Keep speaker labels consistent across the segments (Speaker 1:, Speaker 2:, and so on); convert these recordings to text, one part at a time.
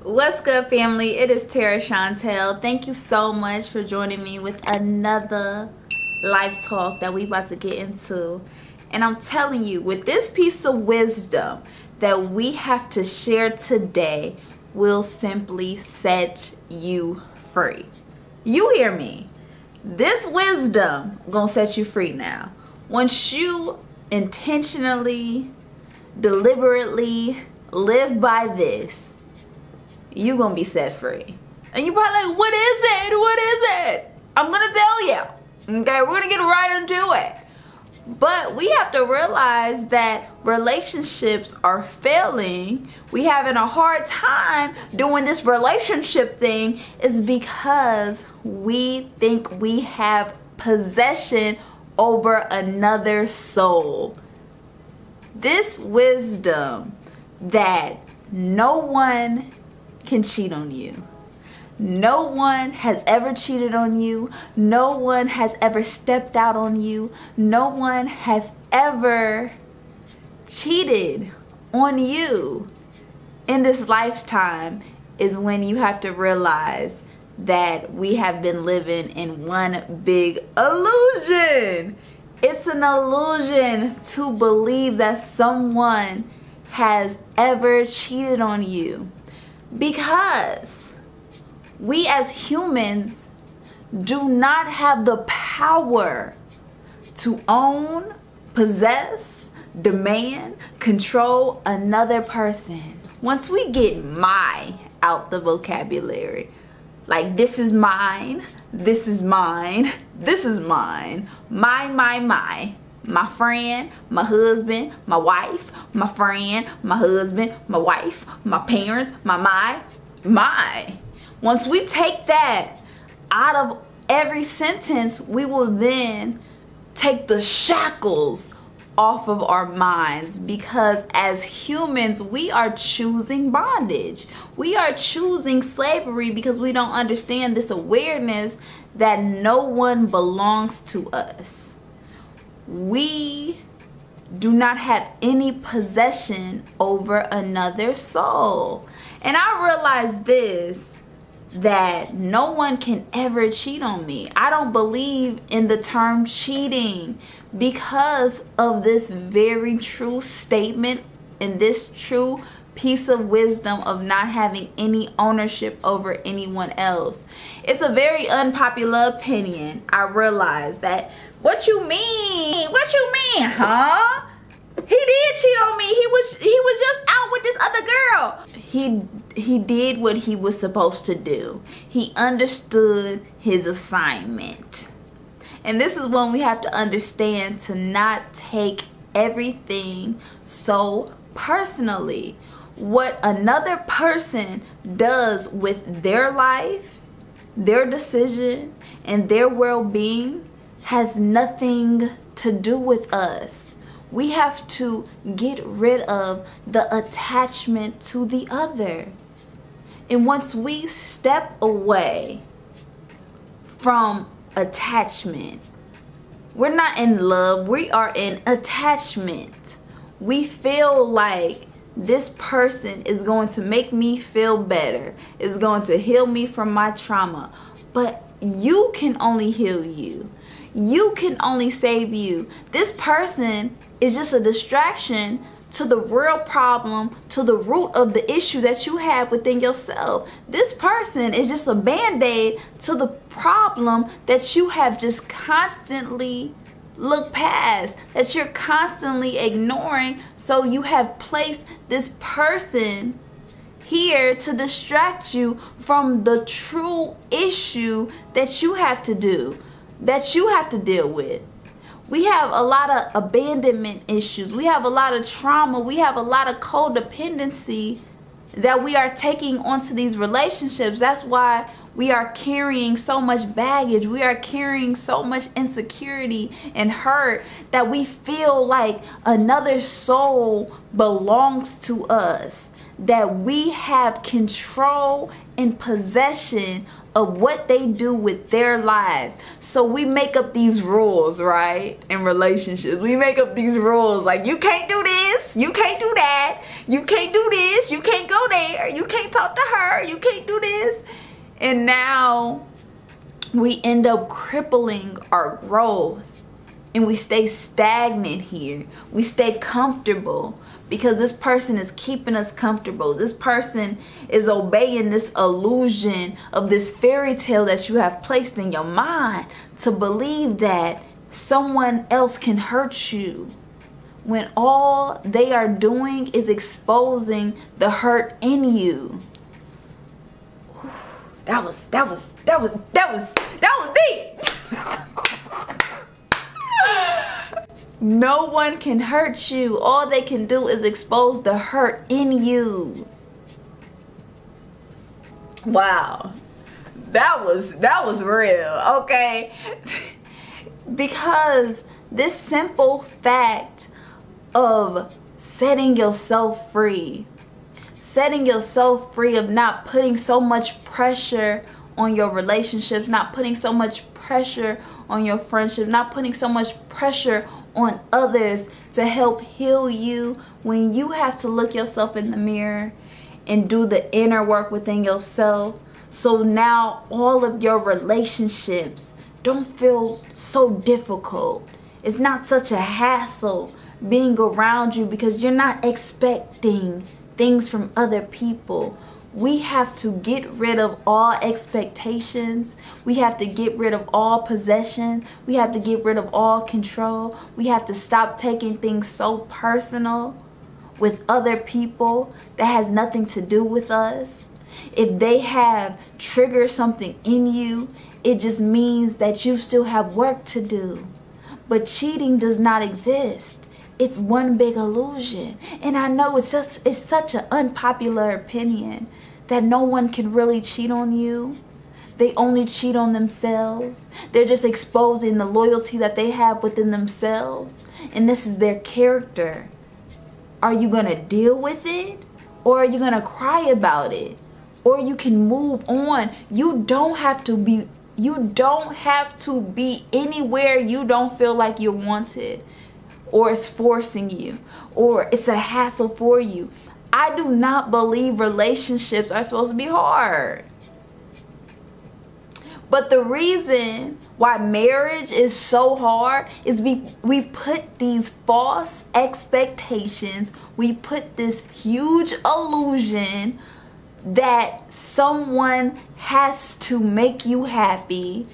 Speaker 1: What's good, family? It is Tara Chantel. Thank you so much for joining me with another life talk that we about to get into. And I'm telling you, with this piece of wisdom that we have to share today will simply set you free. You hear me? This wisdom gonna set you free now. Once you intentionally, deliberately live by this, you gonna be set free. And you probably like, what is it? What is it? I'm gonna tell you. Okay, we're gonna get right into it. But we have to realize that relationships are failing. We having a hard time doing this relationship thing is because we think we have possession over another soul. This wisdom that no one can cheat on you. No one has ever cheated on you. No one has ever stepped out on you. No one has ever cheated on you in this lifetime is when you have to realize that we have been living in one big illusion. It's an illusion to believe that someone has ever cheated on you, because we as humans do not have the power to own, possess, demand, control another person. Once we get "my" out the vocabulary, like this is mine, this is mine, this is mine, my friend, my husband, my wife, my friend, my husband, my wife, my parents, my. Once we take that out of every sentence, we will then take the shackles off of our minds, because as humans, we are choosing bondage. We are choosing slavery because we don't understand this awareness that no one belongs to us. We do not have any possession over another soul. And I realized this, that no one can ever cheat on me. I don't believe in the term cheating because of this very true statement and this true piece of wisdom of not having any ownership over anyone else. It's a very unpopular opinion. I realize that. What you mean? What you mean, huh? He did cheat on me. He was just out with this other girl. He did what he was supposed to do. He understood his assignment. And this is when we have to understand to not take everything so personally. What another person does with their life, their decision, and their well-being has nothing to do with us. We have to get rid of the attachment to the other. And once we step away from attachment, we're not in love, we are in attachment. We feel like this person is going to make me feel better, is going to heal me from my trauma. But you can only heal you. You can only save you. This person is just a distraction to the real problem, to the root of the issue that you have within yourself. This person is just a band-aid to the problem that you have just constantly looked past, that you're constantly ignoring. So you have placed this person here to distract you from the true issue that you have to do, that you have to deal with. We have a lot of abandonment issues. We have a lot of trauma. We have a lot of codependency that we are taking onto these relationships. That's why we are carrying so much baggage. We are carrying so much insecurity and hurt that we feel like another soul belongs to us, that we have control and possession of what they do with their lives. So we make up these rules, right? In relationships, we make up these rules like, you can't do this, you can't do that, you can't do this, you can't go there, you can't talk to her, you can't do this. And now we end up crippling our growth, and we stay stagnant here. We stay comfortable because this person is keeping us comfortable. This person is obeying this illusion of this fairy tale that you have placed in your mind to believe that someone else can hurt you, when all they are doing is exposing the hurt in you. That was deep. No one can hurt you. All they can do is expose the hurt in you. Wow. That was real, okay? Because this simple fact of setting yourself free of not putting so much pressure on your relationships, not putting so much pressure on your friendships, not putting so much pressure on others to help heal you, when you have to look yourself in the mirror and do the inner work within yourself. So now all of your relationships don't feel so difficult. It's not such a hassle being around you because you're not expecting things from other people. We have to get rid of all expectations. We have to get rid of all possession. We have to get rid of all control. We have to stop taking things so personal with other people that has nothing to do with us. If they have triggered something in you, it just means that you still have work to do. But cheating does not exist. It's one big illusion. And I know it's such an unpopular opinion that no one can really cheat on you. They only cheat on themselves. They're just exposing the loyalty that they have within themselves. And this is their character. Are you going to deal with it? Or are you going to cry about it? Or you can move on. You don't have to be anywhere you don't feel like you're wanted, or it's forcing you, or it's a hassle for you. I do not believe relationships are supposed to be hard. But the reason why marriage is so hard is we put these false expectations. We put this huge illusion that someone has to make you happy,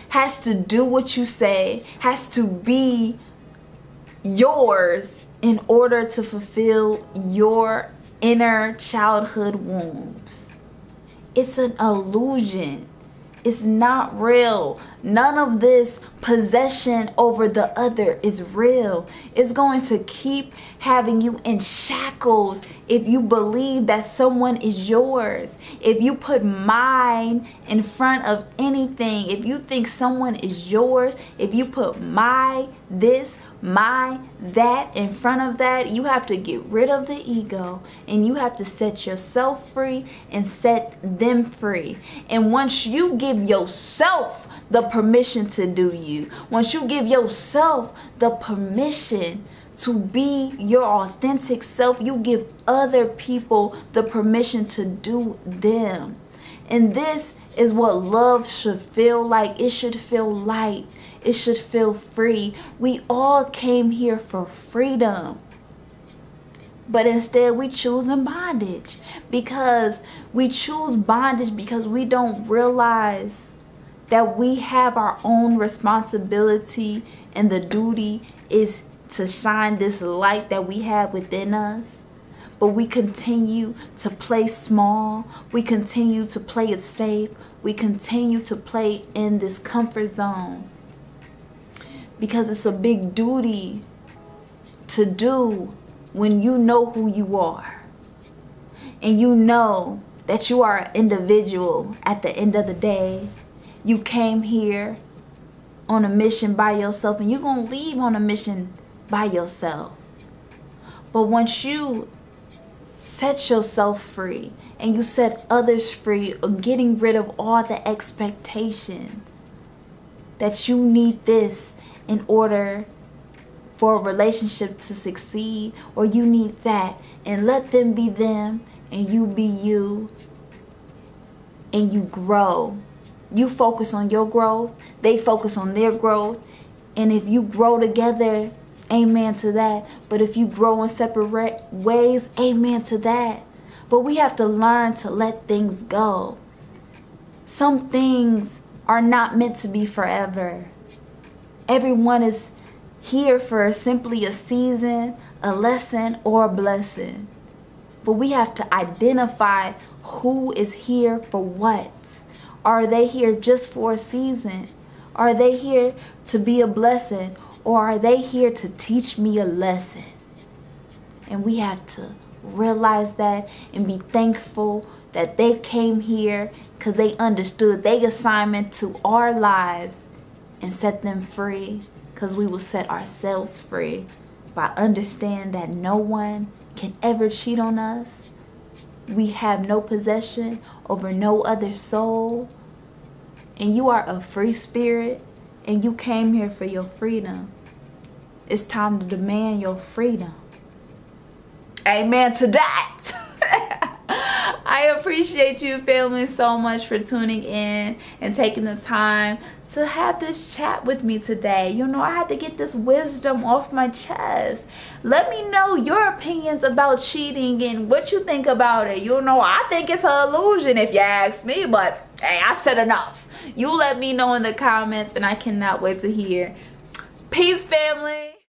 Speaker 1: has to do what you say, has to be yours in order to fulfill your inner childhood wounds. It's an illusion. It's not real. None of this possession over the other is real. It's going to keep having you in shackles if you believe that someone is yours. If you put mine in front of anything, if you think someone is yours, if you put my this, my that in front of that, you have to get rid of the ego and you have to set yourself free and set them free. And once you give yourself the permission to do you, once you give yourself the permission to be your authentic self, you give other people the permission to do them. And this is what love should feel like. It should feel light. It should feel free. We all came here for freedom. But instead we choose bondage. Because we choose bondage because we don't realize that we have our own responsibility, and the duty is to shine this light that we have within us. But we continue to play small. We continue to play it safe. We continue to play in this comfort zone because it's a big duty to do when you know who you are and you know that you are an individual at the end of the day. You came here on a mission by yourself, and you're going to leave on a mission by yourself. But once you set yourself free and you set others free, or getting rid of all the expectations that you need this in order for a relationship to succeed, or you need that, and let them be them and you be you, and you grow. You focus on your growth, they focus on their growth, and if you grow together, amen to that. But if you grow in separate ways, amen to that. But we have to learn to let things go. Some things are not meant to be forever. Everyone is here for simply a season, a lesson, or a blessing. But we have to identify who is here for what. Are they here just for a season? Are they here to be a blessing? Or are they here to teach me a lesson? And we have to realize that and be thankful that they came here because they understood their assignment to our lives and set them free, because we will set ourselves free by understanding that no one can ever cheat on us. We have no possession over no other soul. And you are a free spirit, and you came here for your freedom. It's time to demand your freedom. Amen to that. I appreciate you, family, so much for tuning in and taking the time to have this chat with me today. You know, I had to get this wisdom off my chest. Let me know your opinions about cheating and what you think about it. You know, I think it's an illusion if you ask me, but hey, I said enough. You let me know in the comments, and I cannot wait to hear. Peace, family.